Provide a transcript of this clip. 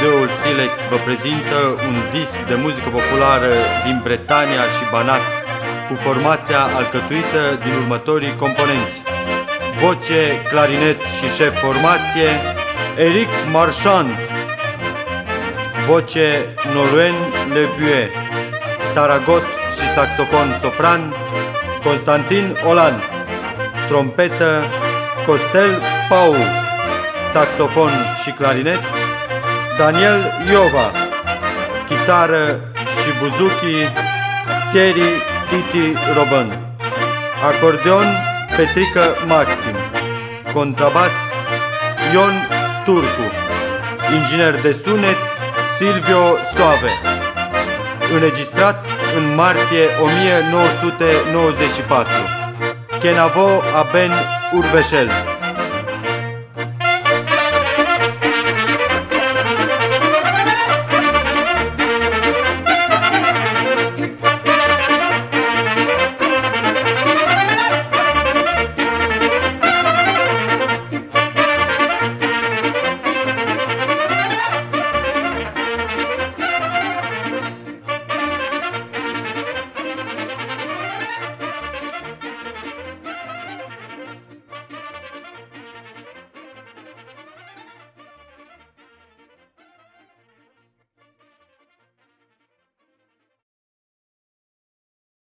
Studioul Silex vă prezintă un disc de muzică populară din Bretania și Banat, cu formația alcătuită din următorii componenți: voce, clarinet și șef formație Eric Marchand, voce Nolwenn Lebuet, taragot și saxofon sopran Constantin Olan, trompetă Costel Pau, saxofon și clarinet Daniel Iova, chitară și buzuki Thierry Titi Robin, acordeon Petrică Maxim, contrabas Ion Turcu, inginer de sunet Silvio Soave. Înregistrat în martie 1994, Kenavo Aben Urveșel.